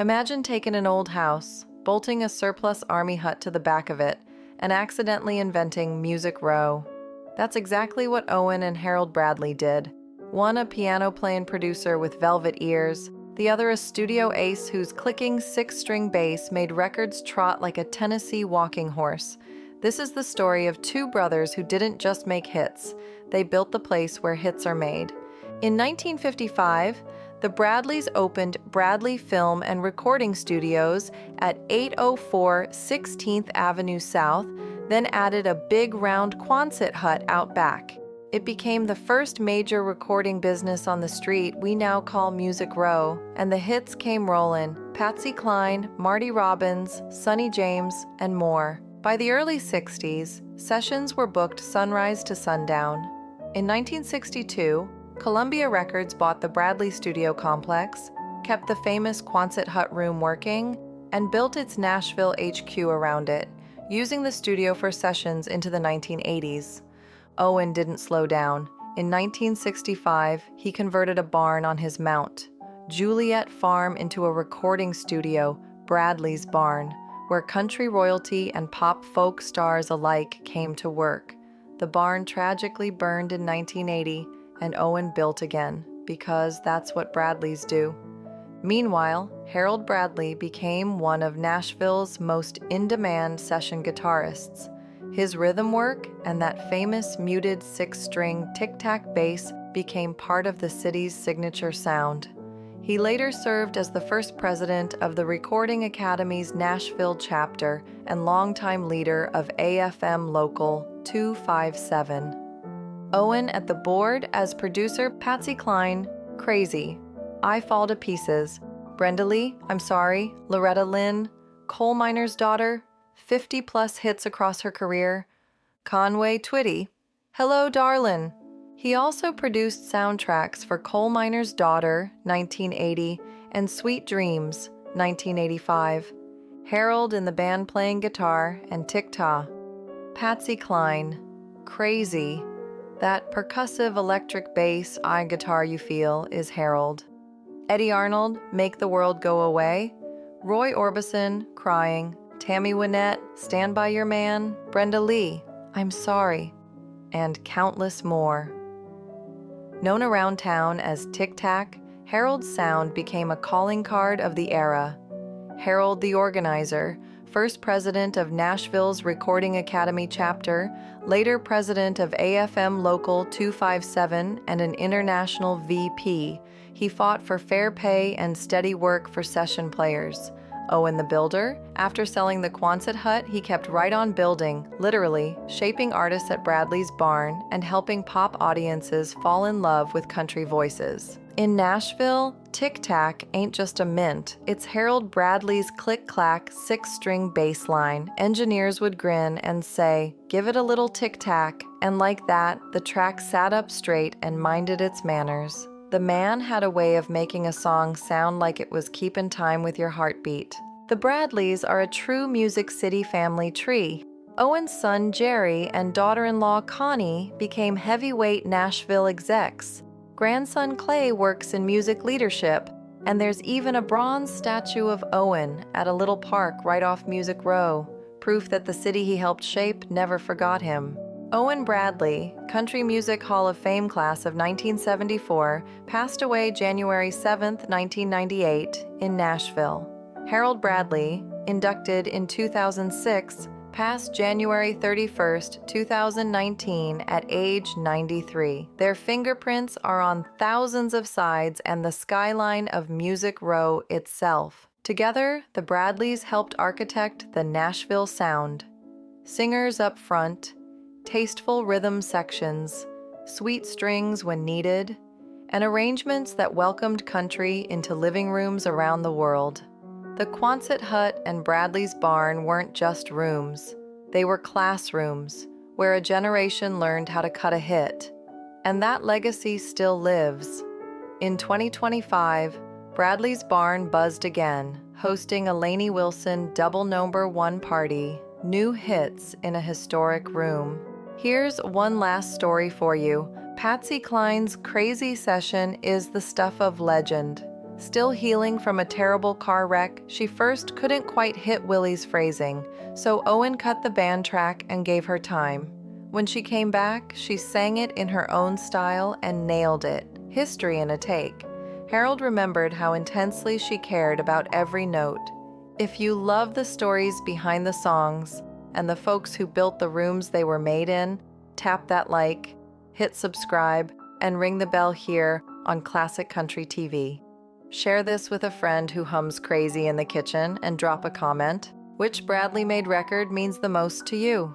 Imagine taking an old house, bolting a surplus army hut to the back of it, and accidentally inventing MusicRow. That's exactly what Owen and Harold Bradley did. One a piano-playing producer with velvet ears, the other a studio ace whose clicking six-string bass made records trot like a Tennessee walking horse. This is the story of two brothers who didn't just make hits, they built the place where hits are made. In 1955, the Bradleys opened Bradley Film and Recording Studios at 804 16th Avenue South, then added a big round Quonset Hut out back. It became the first major recording business on the street we now call MusicRow, and the hits came rolling: Patsy Cline, Marty Robbins, Sonny James, and more. By the early 60s, sessions were booked sunrise to sundown. In 1962, Columbia Records bought the Bradley Studio Complex, kept the famous Quonset Hut room working, and built its Nashville HQ around it, using the studio for sessions into the 1980s. Owen didn't slow down. In 1965, he converted a barn on his mount, Juliet Farm, into a recording studio, Bradley's Barn, where country royalty and pop folk stars alike came to work. The barn tragically burned in 1980, and Owen built again, because that's what Bradleys do. Meanwhile, Harold Bradley became one of Nashville's most in-demand session guitarists. His rhythm work and that famous muted six-string tic-tac bass became part of the city's signature sound. He later served as the first president of the Recording Academy's Nashville chapter and longtime leader of AFM Local 257. Owen at the board as producer Patsy Cline, Crazy, I Fall to Pieces, Brenda Lee, I'm Sorry, Loretta Lynn, Coal Miner's Daughter, 50-plus hits across her career, Conway Twitty, Hello Darlin'. He also produced soundtracks for Coal Miner's Daughter, 1980, and Sweet Dreams, 1985. Harold in the band playing guitar, and tic-tac. Patsy Cline, Crazy. That percussive electric bass guitar you feel is Harold. Eddie Arnold, Make the World Go Away. Roy Orbison, Crying. Tammy Wynette, Stand By Your Man. Brenda Lee, I'm Sorry. And countless more. Known around town as Tic-Tac, Harold's sound became a calling card of the era. Harold the Organizer, first president of Nashville's Recording Academy chapter, later president of AFM Local 257 and an international VP, he fought for fair pay and steady work for session players. Owen the Builder, after selling the Quonset Hut, he kept right on building, literally, shaping artists at Bradley's Barn and helping pop audiences fall in love with country voices. In Nashville, tic-tac ain't just a mint, it's Harold Bradley's click-clack six-string bass line. Engineers would grin and say, give it a little tic-tac, and like that, the track sat up straight and minded its manners. The man had a way of making a song sound like it was keeping time with your heartbeat. The Bradleys are a true Music City family tree. Owen's son Jerry and daughter-in-law Connie became heavyweight Nashville execs. Grandson Clay works in music leadership, and there's even a bronze statue of Owen at a little park right off MusicRow, proof that the city he helped shape never forgot him. Owen Bradley, Country Music Hall of Fame class of 1974, passed away January 7, 1998, in Nashville. Harold Bradley, inducted in 2006, passed January 31, 2019, at age 93. Their fingerprints are on thousands of sides and the skyline of MusicRow itself. Together, the Bradleys helped architect the Nashville Sound. Singers up front, tasteful rhythm sections, sweet strings when needed, and arrangements that welcomed country into living rooms around the world. The Quonset Hut and Bradley's Barn weren't just rooms. They were classrooms, where a generation learned how to cut a hit. And that legacy still lives. In 2025, Bradley's Barn buzzed again, hosting a Lainey Wilson double number one party, new hits in a historic room. Here's one last story for you. Patsy Cline's Crazy Session is the stuff of legend. Still healing from a terrible car wreck, she first couldn't quite hit Willie's phrasing, so Owen cut the band track and gave her time. When she came back, she sang it in her own style and nailed it, history in a take. Harold remembered how intensely she cared about every note. If you love the stories behind the songs and the folks who built the rooms they were made in, tap that like, hit subscribe, and ring the bell here on Classic Country TV. Share this with a friend who hums crazy in the kitchen and drop a comment. Which Bradley-made record means the most to you?